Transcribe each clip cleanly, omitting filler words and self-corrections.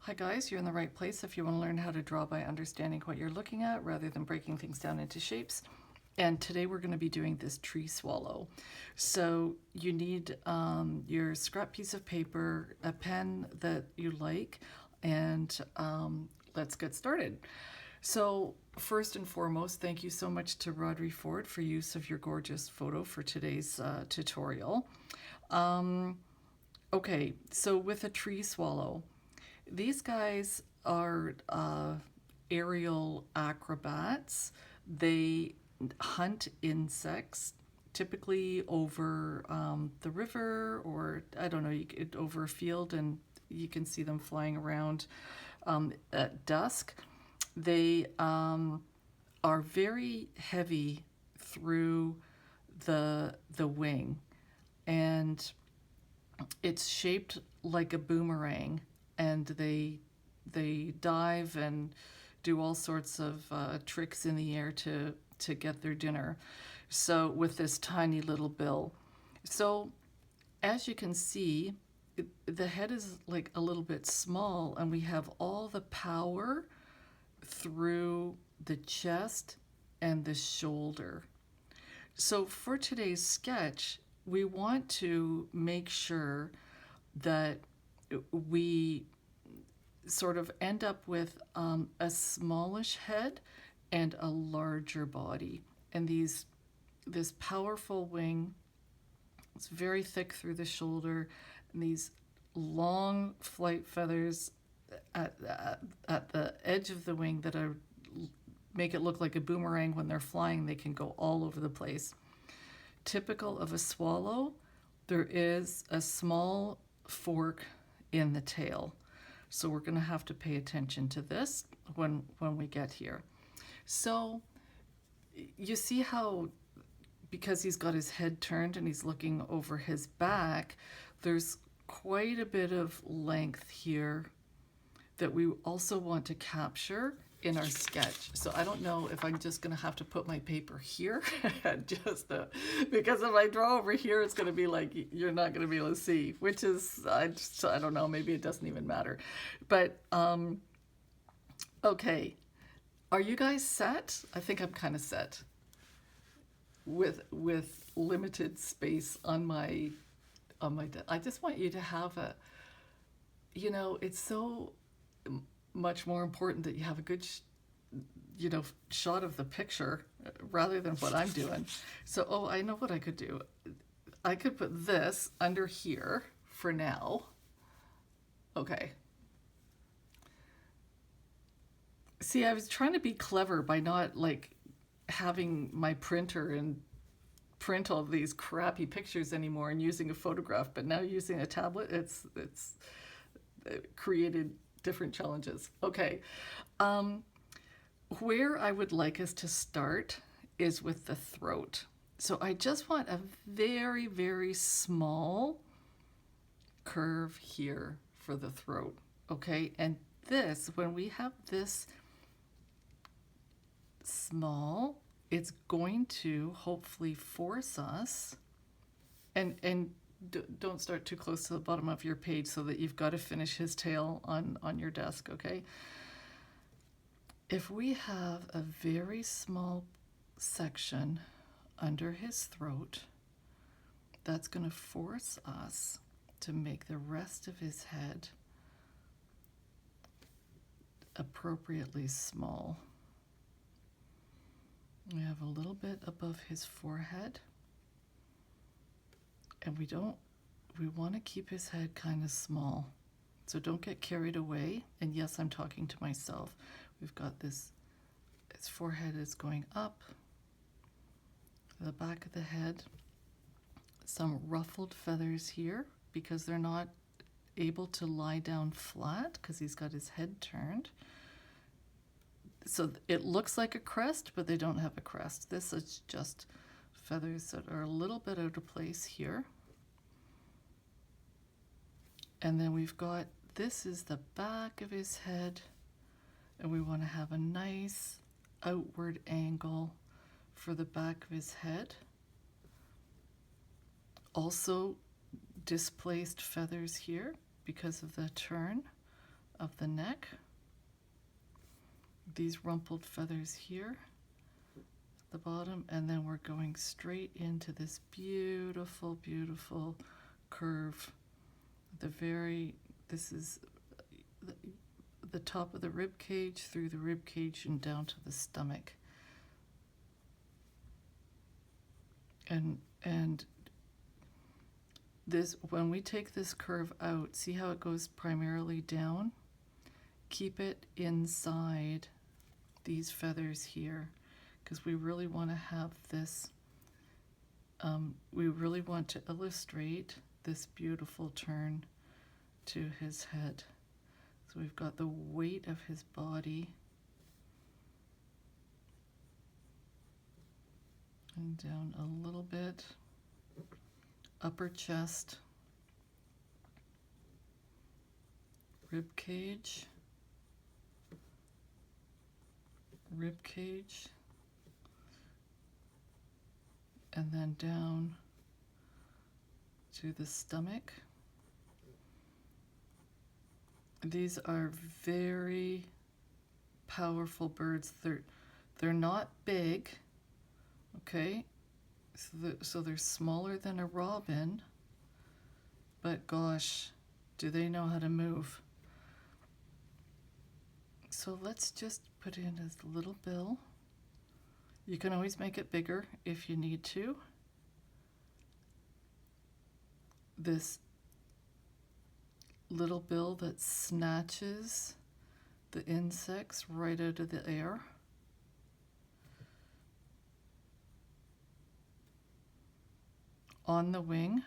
Hi guys, you're in the right place if you want to learn how to draw by understanding what you're looking at rather than breaking things down into shapes. And today we're going to be doing this tree swallow. So you need your scrap piece of paper, a pen that you like, and let's get started. So first and foremost, thank you so much to Rodri Ford for use of your gorgeous photo for today's tutorial. Okay, so with a tree swallow, these guys are aerial acrobats. They hunt insects, typically over the river, or I don't know, over a field, and you can see them flying around at dusk. They are very heavy through the wing, and it's shaped like a boomerang, and they dive and do all sorts of tricks in the air to get their dinner. So with this tiny little bill. So as you can see, the head is like a little bit small, and we have all the power through the chest and the shoulder. So for today's sketch, we want to make sure that we sort of end up with a smallish head and a larger body. And this powerful wing, it's very thick through the shoulder, and these long flight feathers at the edge of the wing that are make it look like a boomerang. When they're flying, they can go all over the place. Typical of a swallow, there is a small fork in the tail. So we're going to have to pay attention to this when we get here. So you see how, because he's got his head turned and he's looking over his back, there's quite a bit of length here that we also want to capture in our sketch. So I don't know if I'm just going to have to put my paper here, just because if I draw over here, it's going to be like you're not going to be able to see, which is I don't know, maybe it doesn't even matter. But okay, are you guys set? I think I'm kind of set with limited space on my I just want you to have a, it's so much more important that you have a good shot of the picture rather than what I'm doing. So I know what I could do. I could put this under here for now. Okay, see, I was trying to be clever by not like having my printer and print all these crappy pictures anymore and using a photograph, but now using a tablet, it's created different challenges. Okay, where I would like us to start is with the throat. So I just want a very, very small curve here for the throat, okay? And this, when we have this small, it's going to hopefully force us, and don't start too close to the bottom of your page so that you've got to finish his tail on your desk, okay? If we have a very small section under his throat, that's going to force us to make the rest of his head appropriately small. We have a little bit above his forehead, and we want to keep his head kind of small. So don't get carried away. And yes, I'm talking to myself. We've got this, his forehead is going up, the back of the head, some ruffled feathers here because they're not able to lie down flat because he's got his head turned. So it looks like a crest, but they don't have a crest. This is just feathers that are a little bit out of place here. And then we've got, this is the back of his head, and we want to have a nice outward angle for the back of his head. Also displaced feathers here because of the turn of the neck. These rumpled feathers here at the bottom, and then we're going straight into this beautiful, beautiful curve. This is the top of the rib cage, through the rib cage and down to the stomach. And this, when we take this curve out, see how it goes primarily down? Keep it inside these feathers here, because we really want to have this, we really want to illustrate this beautiful turn to his head. So we've got the weight of his body and down a little bit, upper chest, rib cage, and then down to the stomach. These are very powerful birds. They're not big, okay? So they're smaller than a robin, but gosh, do they know how to move. So let's just put in his little bill. You can always make it bigger if you need to. This little bill that snatches the insects right out of the air. On the wing.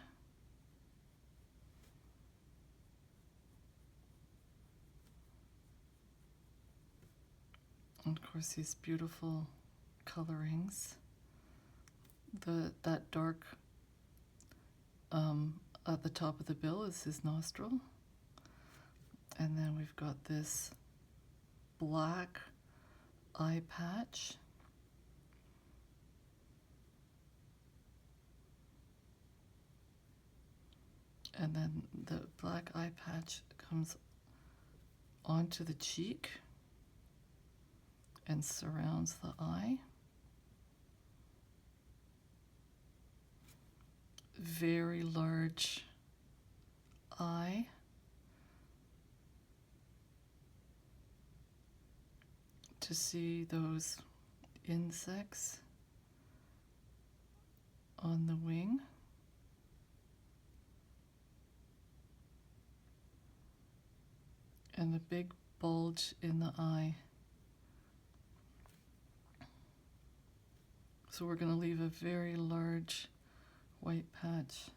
And of course these beautiful colorings. That dark at the top of the bill is his nostril. And then we've got this black eye patch. And then the black eye patch comes onto the cheek and surrounds the eye. Very large eye. To see those insects on the wing. And the big bulge in the eye. So we're going to leave a very large white patch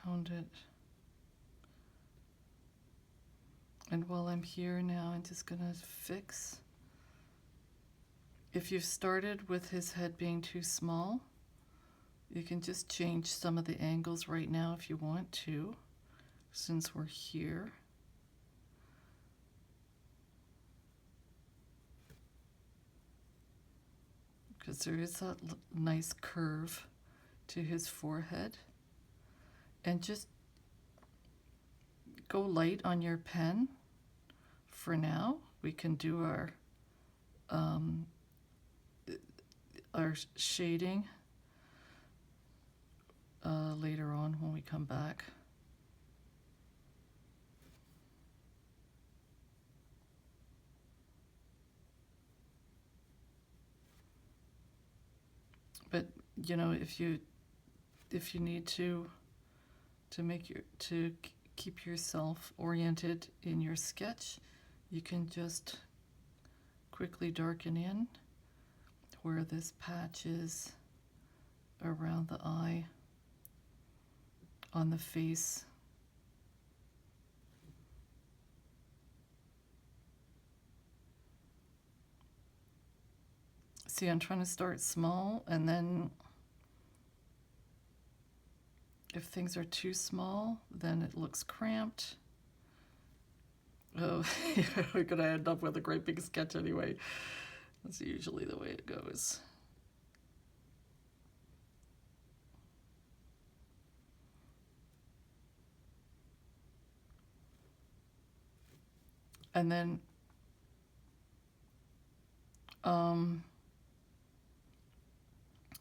around it. And while I'm here now, I'm just going to fix. If you've started with his head being too small, you can just change some of the angles right now if you want to, since we're here. Because there is that nice curve to his forehead. And just go light on your pen for now. We can do our shading later on when we come back. But you know, if you need to keep yourself oriented in your sketch, you can just quickly darken in where this patch is around the eye, on the face. See, I'm trying to start small, and then if things are too small, then it looks cramped. Oh, we're going to end up with a great big sketch anyway. That's usually the way it goes. And then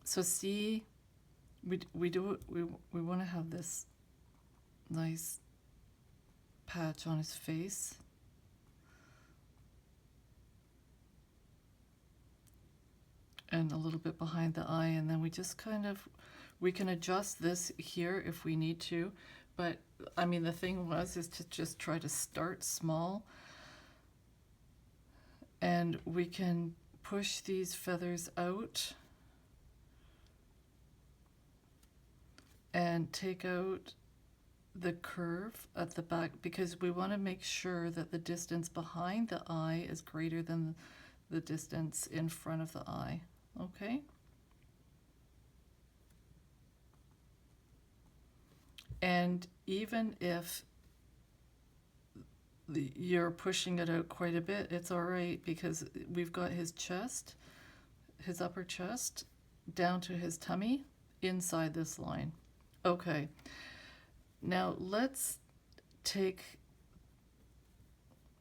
so see, we want to have this nice patch on his face. And a little bit behind the eye, and then we just kind of, we can adjust this here if we need to, but I mean the thing is to just try to start small, and we can push these feathers out and take out the curve at the back, because we want to make sure that the distance behind the eye is greater than the distance in front of the eye. Okay? And even if you're pushing it out quite a bit, it's all right, because we've got his chest, his upper chest, down to his tummy, inside this line. Okay. Now let's take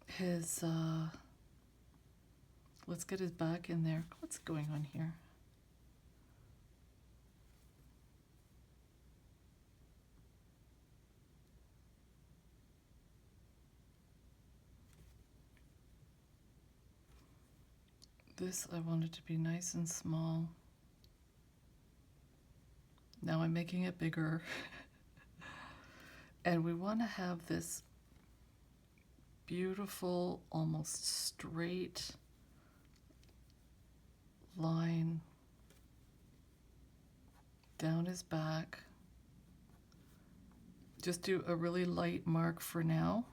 his, let's get his back in there. What's going on here? This I want it to be nice and small. Now I'm making it bigger. And we want to have this beautiful, almost straight line down his back. Just do a really light mark for now,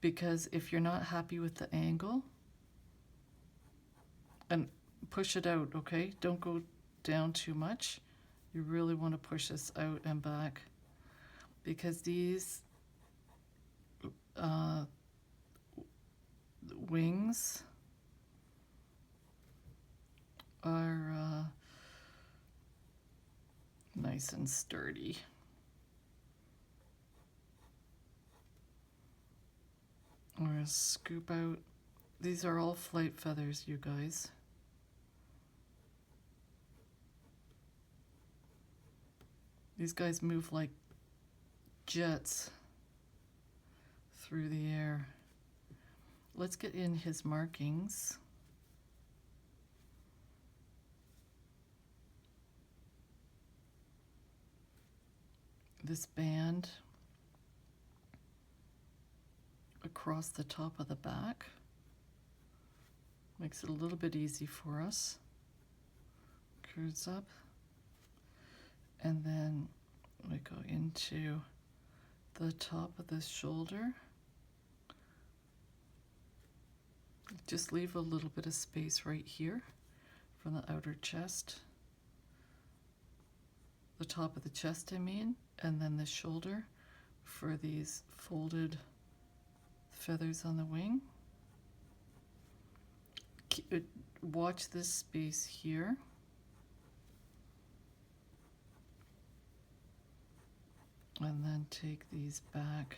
because if you're not happy with the angle, and push it out, okay? Don't go down too much. You really want to push this out and back, because these wings are nice and sturdy. I'm going to scoop out. These are all flight feathers, you guys. These guys move like jets through the air. Let's get in his markings. This band across the top of the back makes it a little bit easy for us. Curves up. And then we go into the top of the shoulder. Just leave a little bit of space right here from the outer chest. The top of the chest, I mean, and then the shoulder for these folded feathers on the wing. Watch this space here. And then take these back.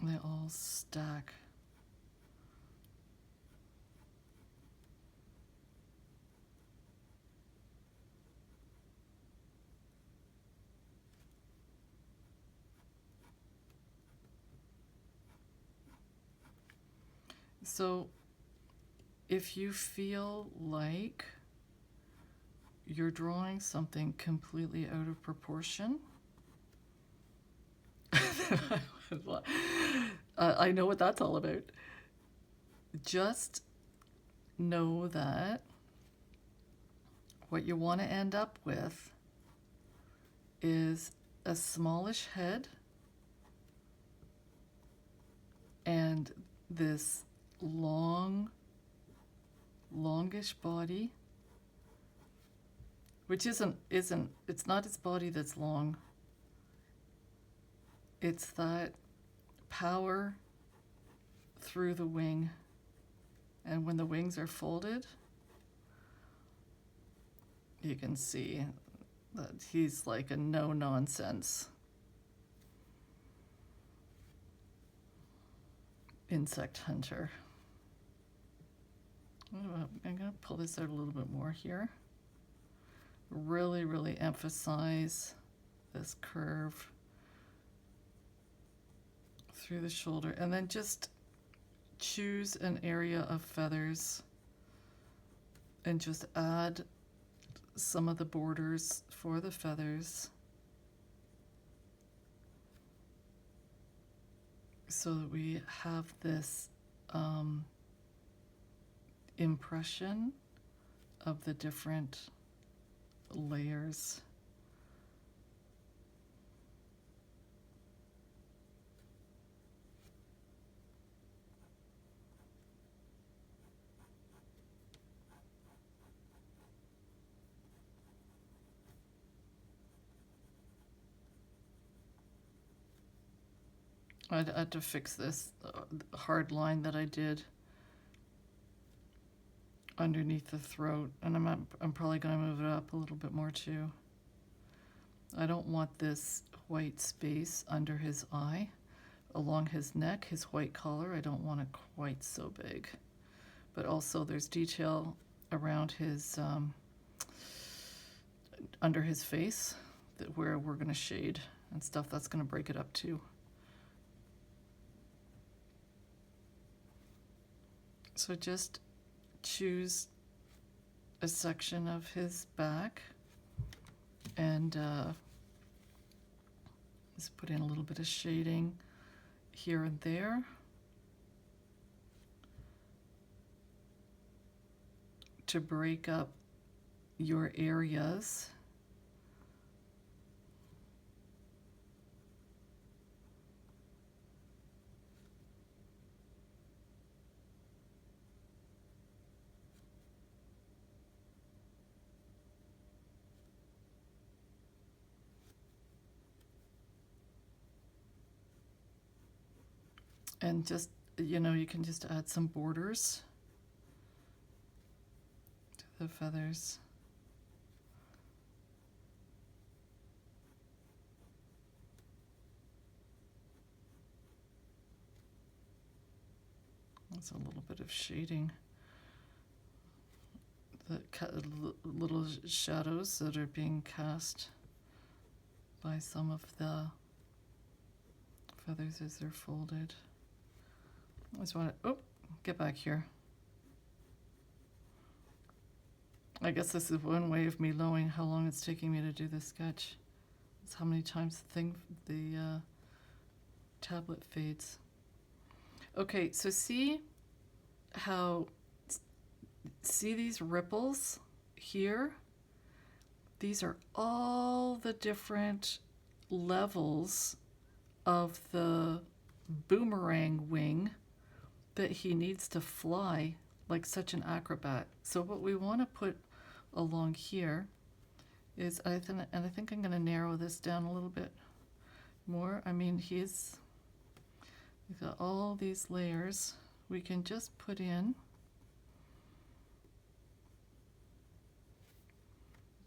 They all stack. So if you feel like you're drawing something completely out of proportion, I know what that's all about. Just know that what you want to end up with is a smallish head and this longish body, which it's not its body that's long. It's that power through the wing. And when the wings are folded, you can see that he's like a no-nonsense insect hunter. I'm going to pull this out a little bit more here. Really, really emphasize this curve through the shoulder, and then just choose an area of feathers and just add some of the borders for the feathers so that we have this impression of the different layers. I had to fix this hard line that I did underneath the throat, and I'm probably going to move it up a little bit more too. I don't want this white space under his eye. Along his neck, his white collar, I don't want it quite so big. But also there's detail around his, under his face, where we're going to shade and stuff. That's going to break it up too. So just choose a section of his back and just put in a little bit of shading here and there. To break up your areas. And just, you know, you can just add some borders to the feathers. That's a little bit of shading. The little shadows that are being cast by some of the feathers as they're folded. I just want to, get back here. I guess this is one way of me knowing how long it's taking me to do this sketch. It's how many times the tablet fades. Okay, so see these ripples here? These are all the different levels of the boomerang wing that he needs to fly like such an acrobat. So what we want to put along here is, I think I'm going to narrow this down a little bit more. I mean, he's got all these layers. We can just put in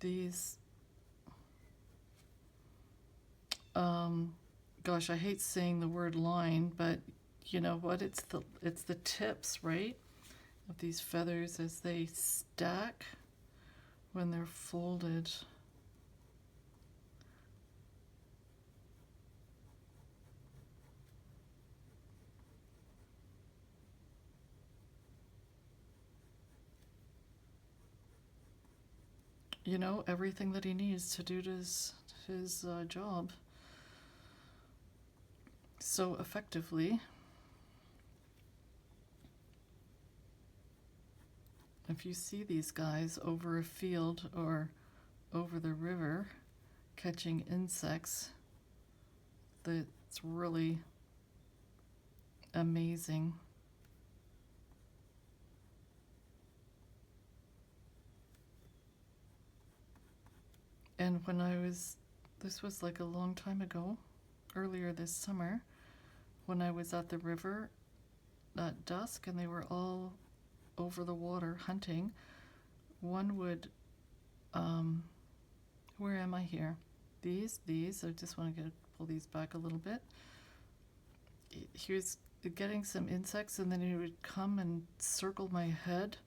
these, gosh, I hate saying the word line, but you know what? It's the tips, right, of these feathers as they stack when they're folded. You know, everything that he needs to do his job so effectively. If you see these guys over a field or over the river catching insects, that's really amazing. And when this was like a long time ago, earlier this summer, when I was at the river at dusk and they were all over the water hunting, one would where am I here? These, I just want to pull these back a little bit. Here's getting some insects, and then he would come and circle my head,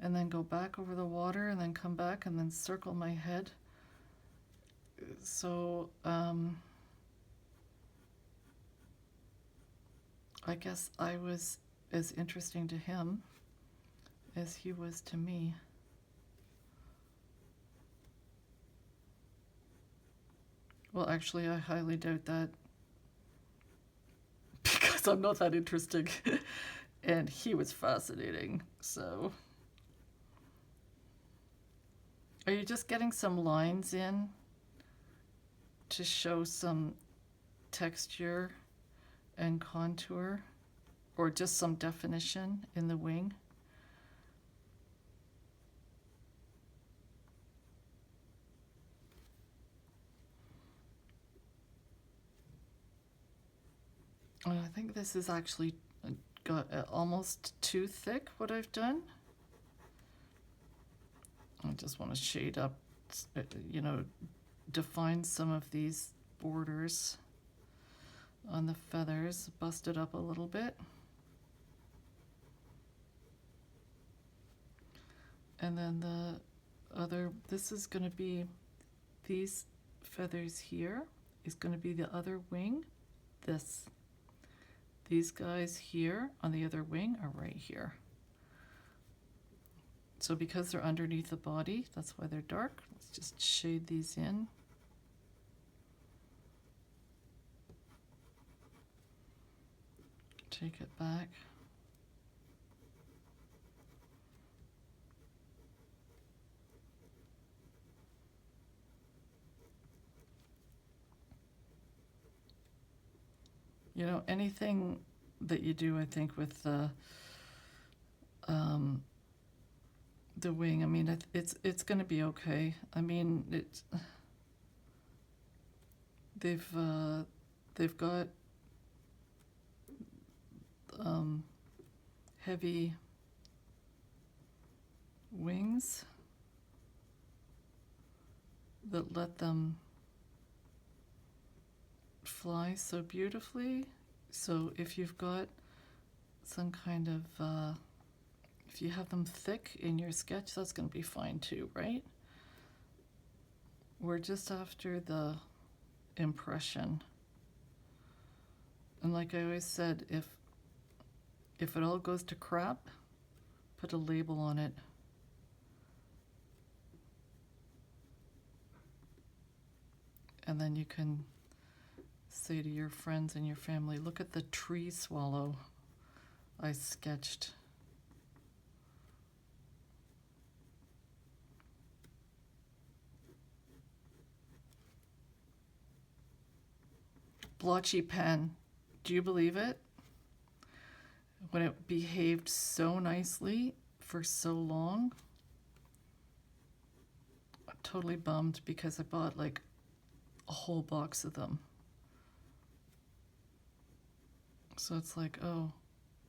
and then go back over the water, and then come back, and then circle my head. So, I guess I was as interesting to him as he was to me. Well, actually, I highly doubt that, because I'm not that interesting. And he was fascinating, so. Are you just getting some lines in to show some texture and contour, or just some definition in the wing? I think this is actually got almost too thick, what I've done. I just want to shade up, define some of these borders on the feathers, bust it up a little bit. And then the other, this is going to be, these feathers here is going to be the other wing. These guys here on the other wing are right here. So because they're underneath the body, that's why they're dark. Let's just shade these in. Take it back. Anything that you do, I think, with the wing, I mean, it's going to be okay. I mean, they've got heavy wings that let them fly so beautifully. So if you've got some kind of if you have them thick in your sketch, that's going to be fine too, right? We're just after the impression. And like I always said, if it all goes to crap, put a label on it. And then you can say to your friends and your family, look at the tree swallow I sketched. Blotchy pen. Do you believe it? When it behaved so nicely for so long, I'm totally bummed because I bought like a whole box of them. So it's like, oh,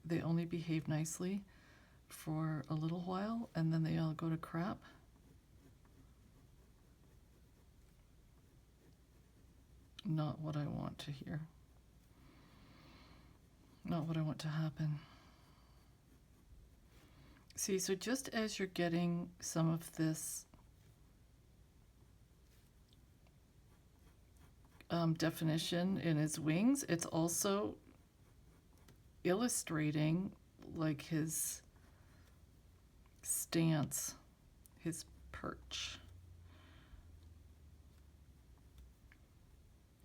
they only behave nicely for a little while and then they all go to crap. Not what I want to hear. Not what I want to happen. See, so just as you're getting some of this definition in his wings, it's also illustrating like his stance, his perch.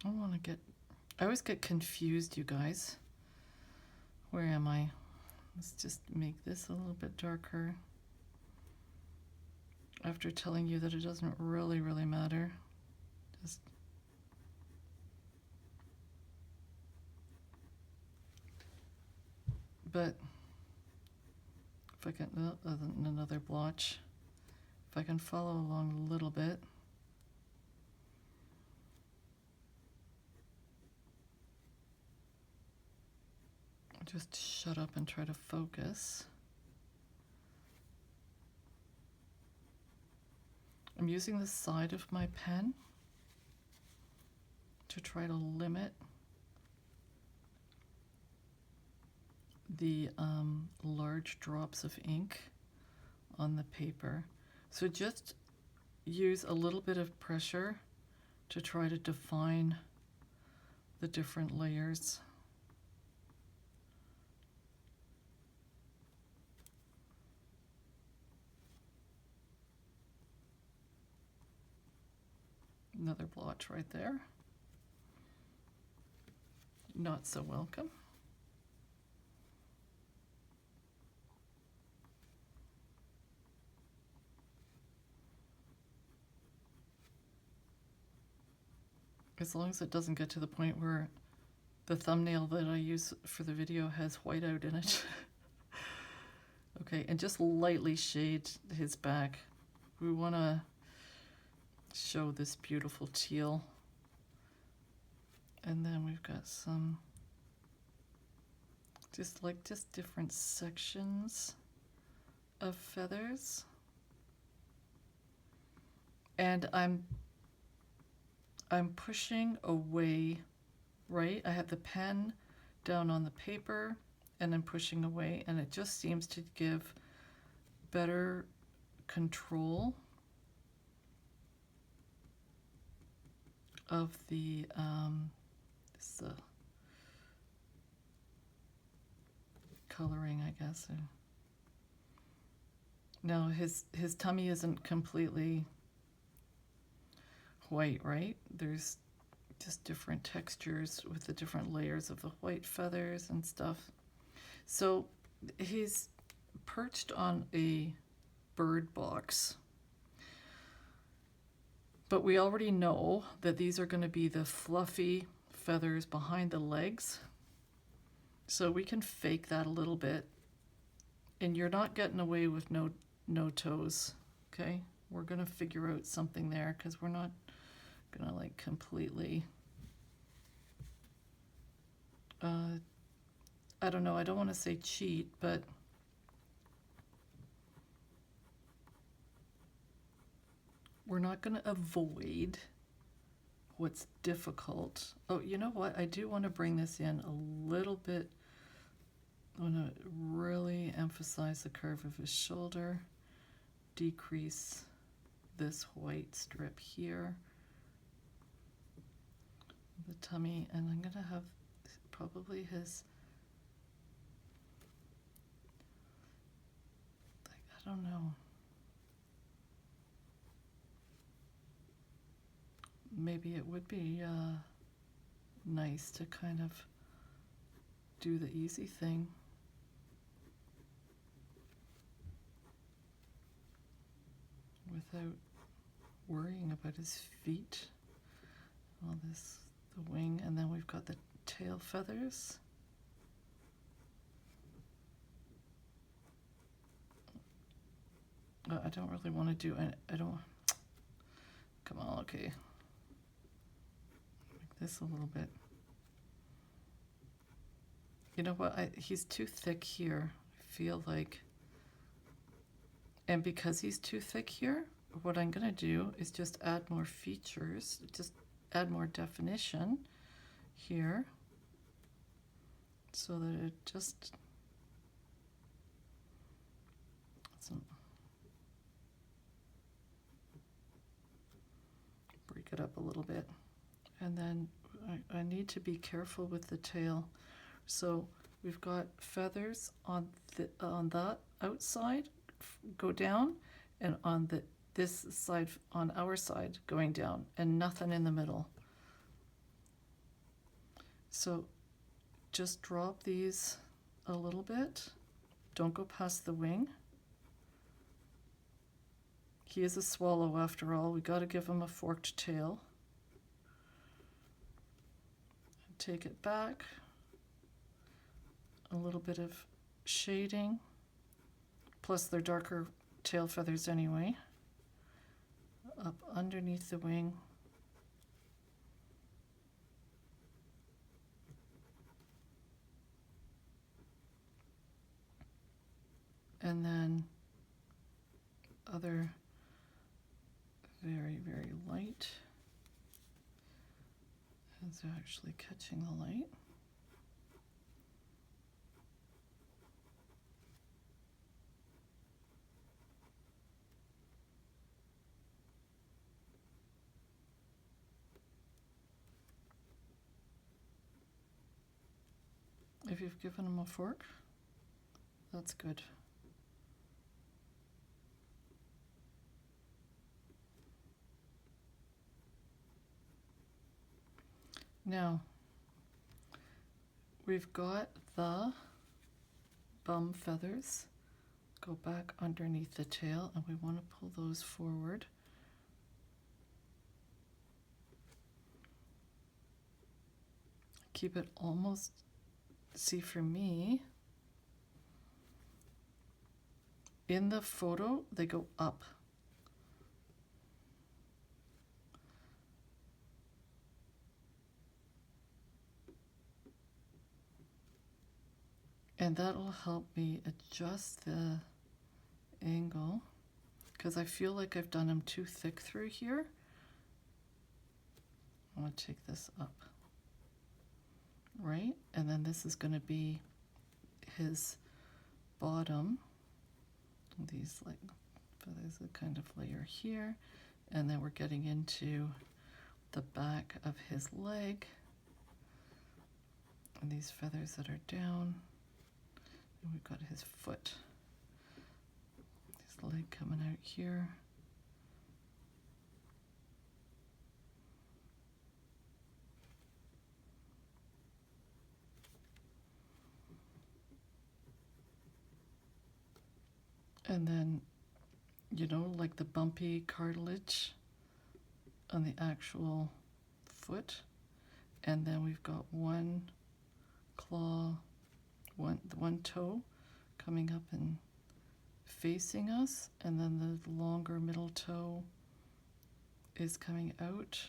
I always get confused, you guys. Where am I? Let's just make this a little bit darker. After telling you that it doesn't really matter. But if I can, another blotch. If I can follow along a little bit. Just shut up and try to focus. I'm using the side of my pen to try to limit the large drops of ink on the paper. So just use a little bit of pressure to try to define the different layers. Another blotch right there. Not so welcome. As long as it doesn't get to the point where the thumbnail that I use for the video has whiteout in it. Okay, and just lightly shade his back. We want to show this beautiful teal. And then we've got some just different sections of feathers. And I'm pushing away, right? I have the pen down on the paper and I'm pushing away, and it just seems to give better control of the coloring, I guess. Now his tummy isn't completely white, right? There's just different textures with the different layers of the white feathers and stuff. So he's perched on a bird box. But we already know that these are going to be the fluffy feathers behind the legs. So we can fake that a little bit. And you're not getting away with no toes, okay? We're going to figure out something there because we're not going to like completely... I don't know, I don't want to say cheat, but we're not going to avoid what's difficult. Oh, you know what? I do want to bring this in a little bit. I want to really emphasize the curve of his shoulder, decrease this white strip here, the tummy, and I'm going to have probably his, I don't know. Maybe it would be nice to kind of do the easy thing. Without worrying about his feet. All this, the wing, and then we've got the tail feathers. I don't really want to do it. I don't. Come on, okay. Make this a little bit. You know what? He's too thick here. I feel like. And because he's too thick here, what I'm going to do is just add more features, just add more definition here so that it just doesn't break it up a little bit. And then I need to be careful with the tail. So we've got feathers on that outside go down, and on this side, on our side, going down, and nothing in the middle. So just drop these a little bit. Don't go past the wing. He is a swallow after all. We got to give him a forked tail. Take it back. A little bit of shading. Plus they're darker tail feathers anyway. Up underneath the wing. And then other very, very light. It's actually catching the light. If you've given them a fork, that's good. Now, we've got the bum feathers. Go back underneath the tail, and we want to pull those forward. Keep it almost, see for me, in the photo, they go up. And that'll help me adjust the angle, because I feel like I've done them too thick through here. I want to take this up, right? And then this is going to be his bottom. These like feathers that kind of layer here, and then we're getting into the back of his leg, and these feathers that are down. And we've got his foot, his leg coming out here. And then, you know, like the bumpy cartilage on the actual foot. And then we've got one claw, one toe coming up and facing us, and then the longer middle toe is coming out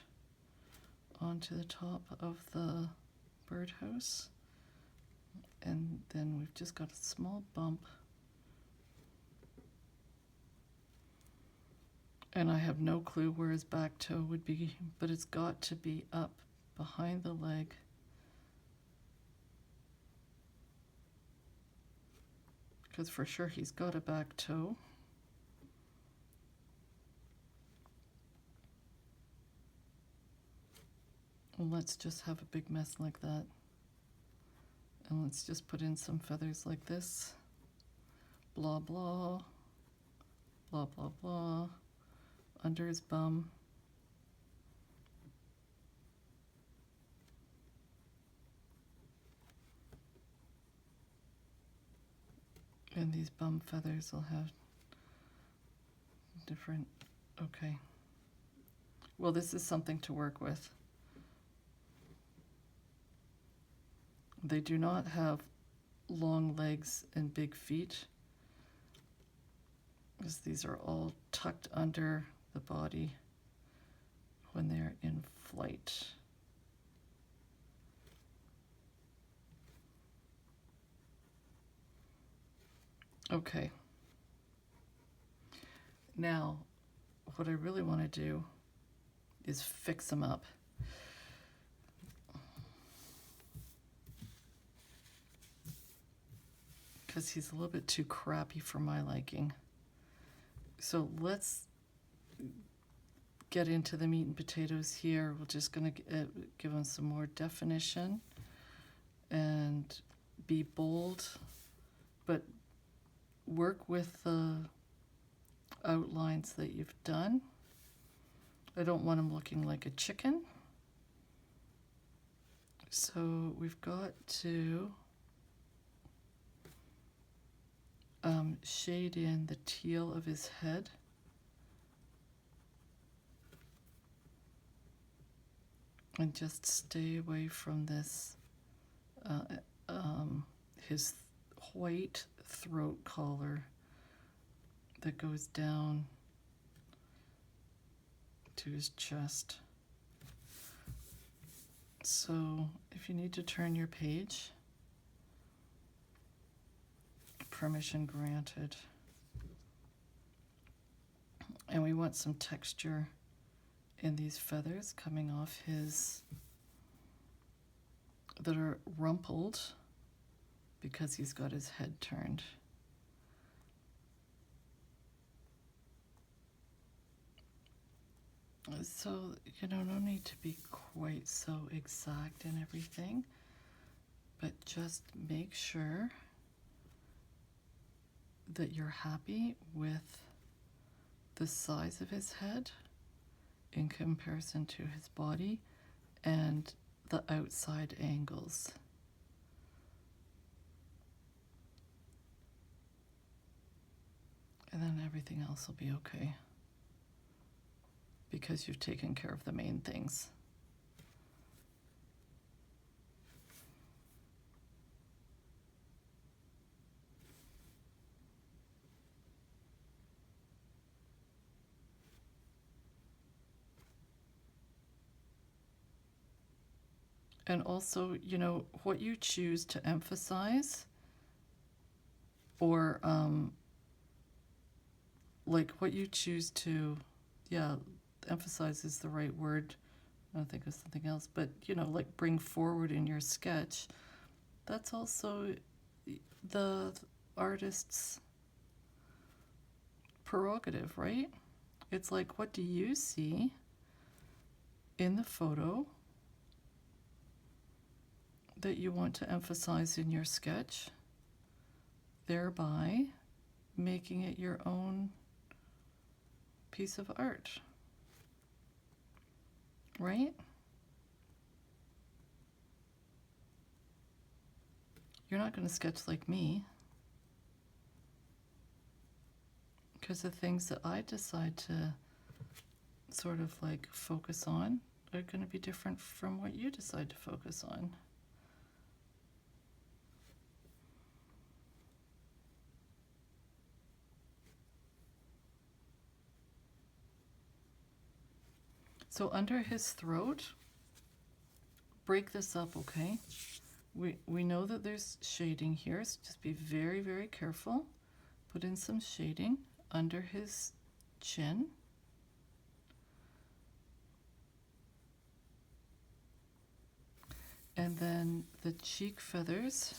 onto the top of the birdhouse. And then we've just got a small bump. And I have no clue where his back toe would be, but it's got to be up behind the leg. Because for sure he's got a back toe. And let's just have a big mess like that. And let's just put in some feathers like this. Blah, blah. Blah, blah, blah. Under his bum. And these bum feathers will have different, okay. Well, this is something to work with. They do not have long legs and big feet, because these are all tucked under the body when they're in flight. Okay. Now, what I really want to do is fix him up. Because he's a little bit too crappy for my liking. So let's get into the meat and potatoes here. We're just going to give him some more definition and be bold, but work with the outlines that you've done. I don't want him looking like a chicken. So we've got to shade in the teal of his head. And just stay away from this, his white throat collar that goes down to his chest. So if you need to turn your page, permission granted. And we want some texture in these feathers coming off his, that are rumpled because he's got his head turned. So, you know, no need to be quite so exact in everything, but just make sure that you're happy with the size of his head in comparison to his body and the outside angles. And then everything else will be okay, because you've taken care of the main things. And also, you know, what you choose to emphasize, or like what you choose to, yeah, emphasize is the right word. I don't think of something else, but you know, like bring forward in your sketch, that's also the artist's prerogative, right? It's like, what do you see in the photo that you want to emphasize in your sketch, thereby making it your own piece of art, right? You're not going to sketch like me, because the things that I decide to sort of like focus on are going to be different from what you decide to focus on. So under his throat, break this up, okay? We know that there's shading here, so just be very, very careful. Put in some shading under his chin. And then the cheek feathers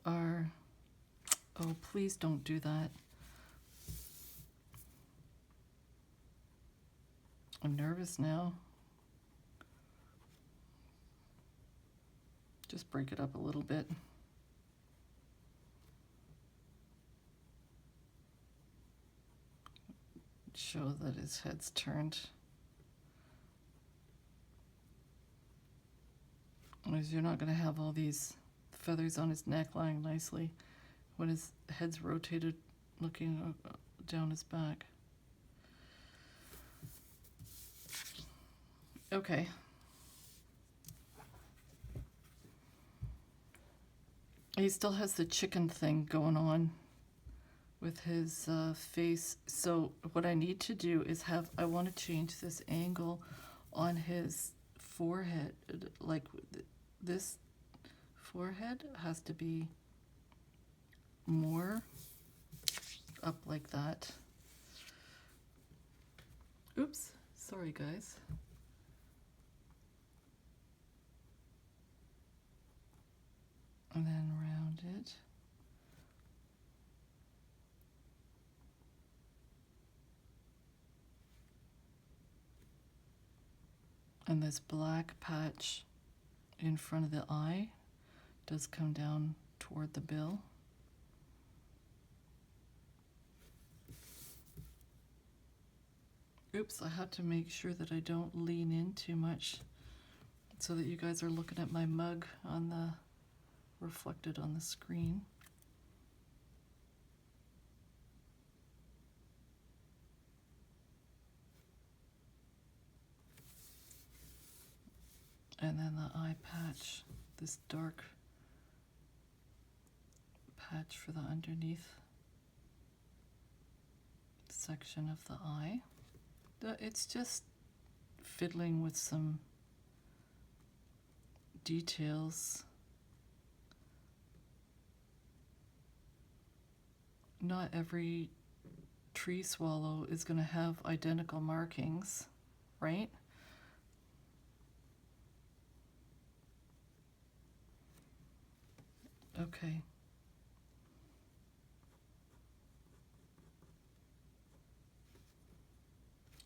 are, oh, please don't do that. I'm nervous now. Just break it up a little bit. Show that his head's turned. Because you're not going to have all these feathers on his neck lying nicely when his head's rotated looking down his back. Okay. He still has the chicken thing going on with his face. So what I need to do is I want to change this angle on his forehead. Like this forehead has to be more up like that. Oops, sorry guys. And then round it. And this black patch in front of the eye does come down toward the bill. Oops, I have to make sure that I don't lean in too much so that you guys are looking at my mug on the reflected on the screen. And then the eye patch, this dark patch for the underneath section of the eye. It's just fiddling with some details. Not every tree swallow is going to have identical markings, right? Okay.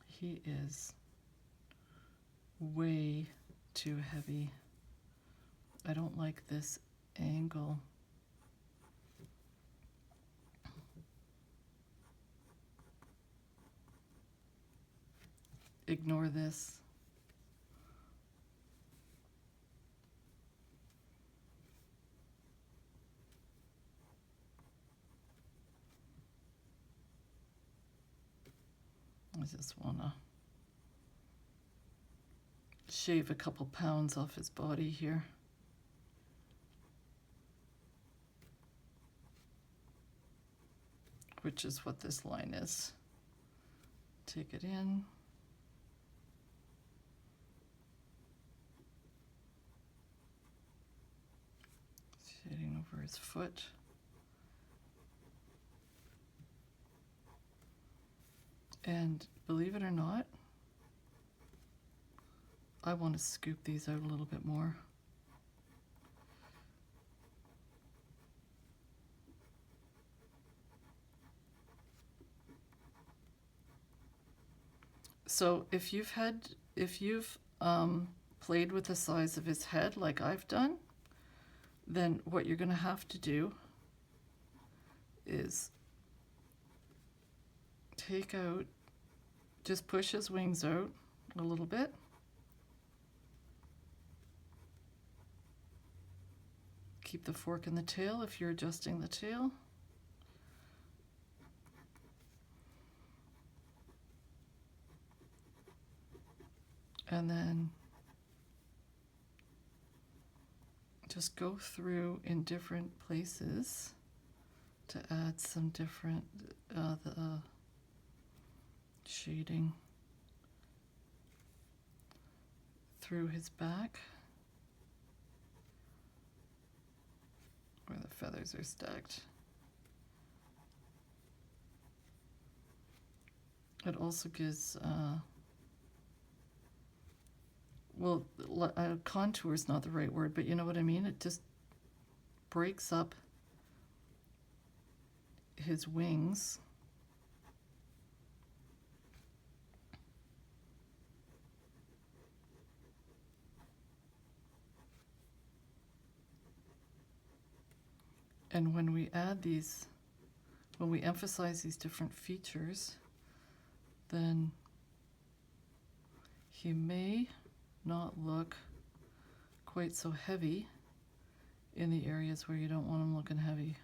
He is way too heavy. I don't like this angle. Ignore this. I just want to shave a couple pounds off his body here. Which is what this line is. Take it in. Shading over his foot. And believe it or not, I want to scoop these out a little bit more. So if you've played with the size of his head like I've done, then what you're going to have to do is take out, just push his wings out a little bit. Keep the fork in the tail if you're adjusting the tail. And then just go through in different places to add some different shading through his back where the feathers are stacked. It also gives well, contour is not the right word, but you know what I mean? It just breaks up his wings. And when we add these, when we emphasize these different features, then he may not look quite so heavy in the areas where you don't want him looking heavy.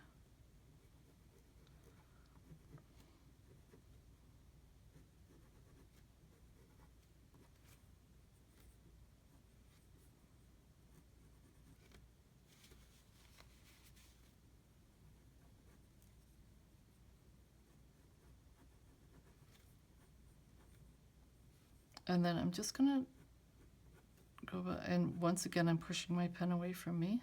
And then I'm just going to go back, and once again I'm pushing my pen away from me.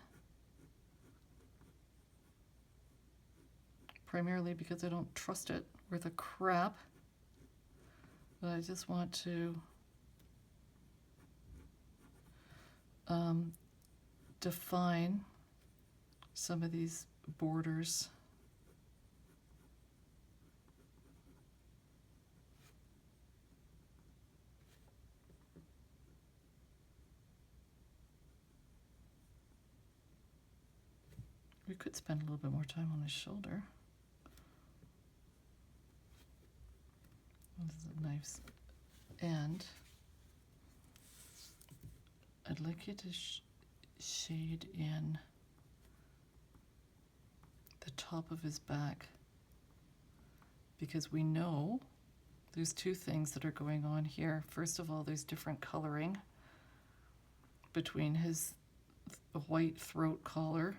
Primarily because I don't trust it worth a crap. But I just want to define some of these borders. We could spend a little bit more time on his shoulder. This is a nice, and I'd like you to shade in the top of his back, because we know there's two things that are going on here. First of all, there's different coloring between his white throat collar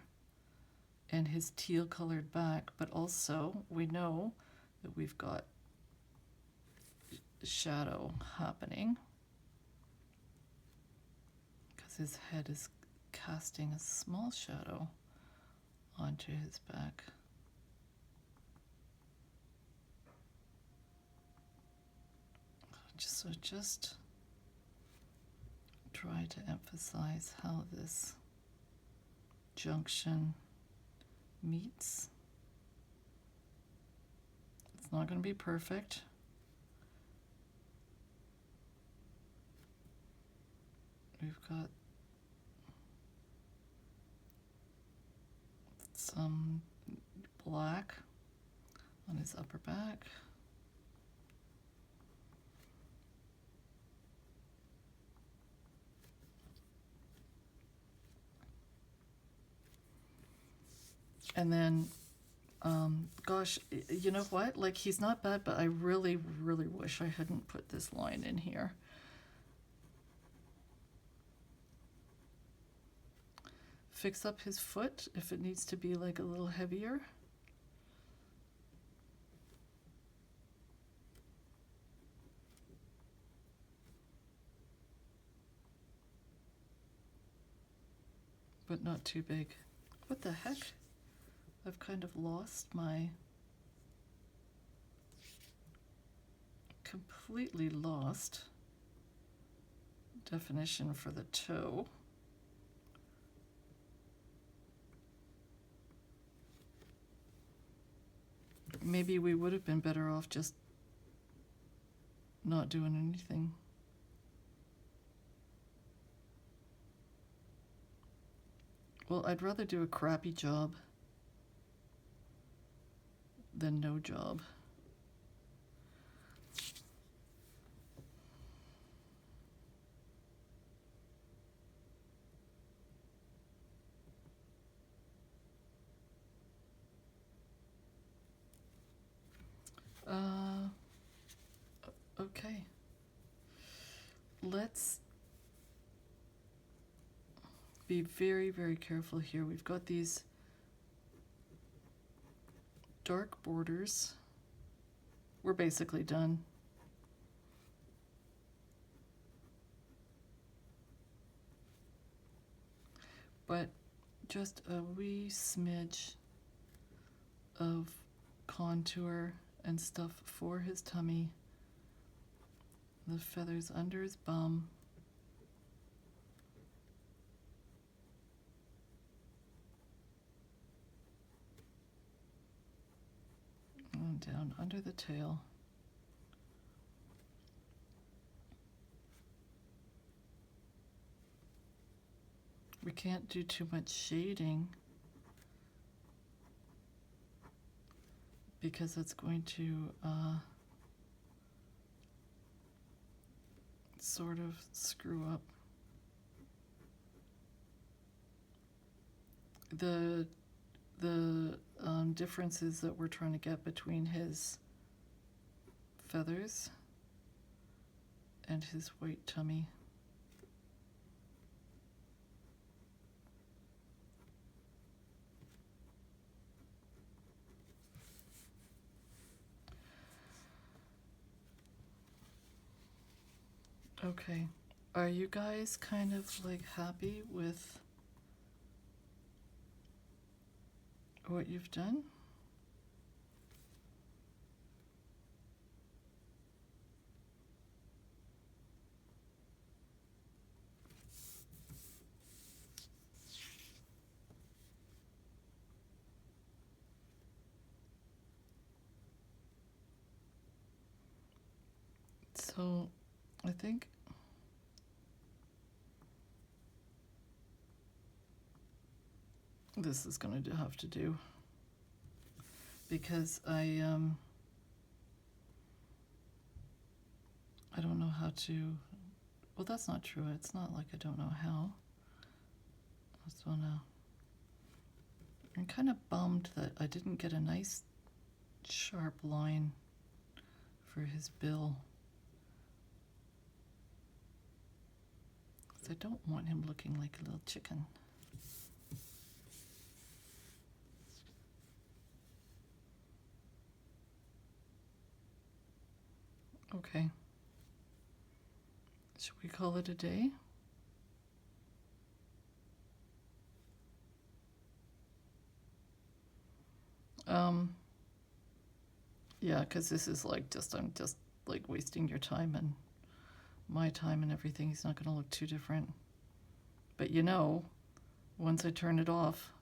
and his teal colored back, but also we know that we've got shadow happening because his head is casting a small shadow onto his back. Just try to emphasize how this junction meets. It's not going to be perfect. We've got some black on his upper back. And then, gosh, you know what? Like, he's not bad, but I really, really wish I hadn't put this line in here. Fix up his foot if it needs to be like a little heavier. But not too big. What the heck? I've kind of lost my, completely lost definition for the toe. Maybe we would have been better off just not doing anything. Well, I'd rather do a crappy job than no job. Okay. Let's be very, very careful here. We've got these dark borders. We're basically done. But just a wee smidge of contour and stuff for his tummy. The feathers under his bum. And down under the tail. We can't do too much shading because it's going to sort of screw up the differences that we're trying to get between his feathers and his white tummy. Okay, are you guys kind of like happy with what you've done? So I think this is going to have to do because I don't know how to, well, that's not true. It's not like I don't know how. I just wanna, I'm kind of bummed that I didn't get a nice sharp line for his bill. Because I don't want him looking like a little chicken. Okay. Should we call it a day? Yeah, because this is like I'm just like wasting your time and my time and everything, he's not going to look too different. But you know, once I turn it off,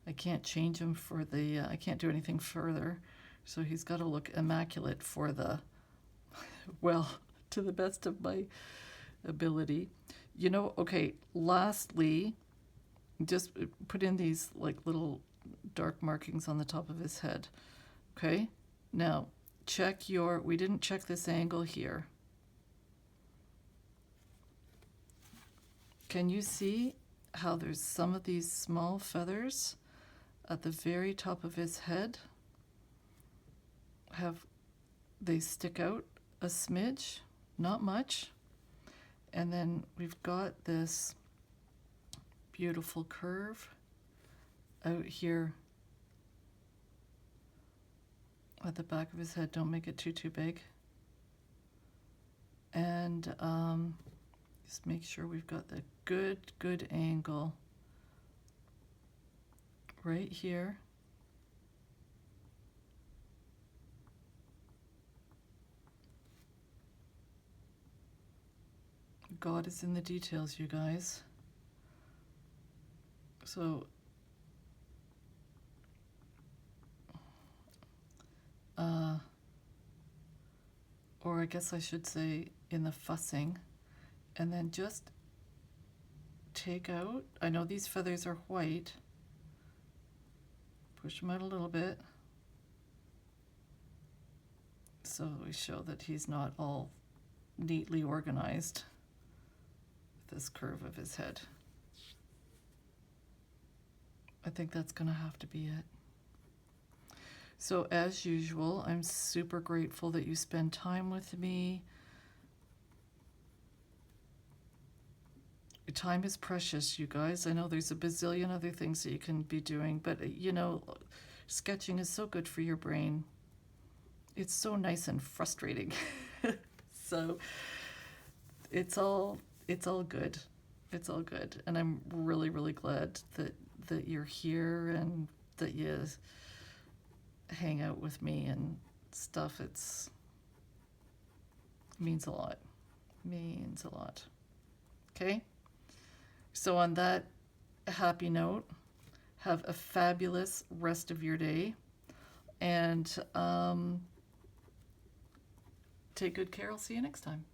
I can't change him for the, I can't do anything further. So he's got to look immaculate for the, well, to the best of my ability. You know, okay, lastly, just put in these like little dark markings on the top of his head. Okay, now check your, we didn't check this angle here. Can you see how there's some of these small feathers at the very top of his head? They stick out a smidge, not much. And then we've got this beautiful curve out here at the back of his head. Don't make it too big. And just make sure we've got the good angle right here. God is in the details, you guys. So or I guess I should say in the fussing, and then just take out, I know these feathers are white, push them out a little bit so we show that he's not all neatly organized with this curve of his head. I think that's going to have to be it. So as usual, I'm super grateful that you spend time with me. Time is precious, you guys. I know there's a bazillion other things that you can be doing, but you know, sketching is so good for your brain. It's so nice and frustrating. So it's all good. It's all good. And I'm really glad that you're here and that you hang out with me and stuff. It means a lot. Means a lot. Okay? So on that happy note, have a fabulous rest of your day, and take good care. I'll see you next time.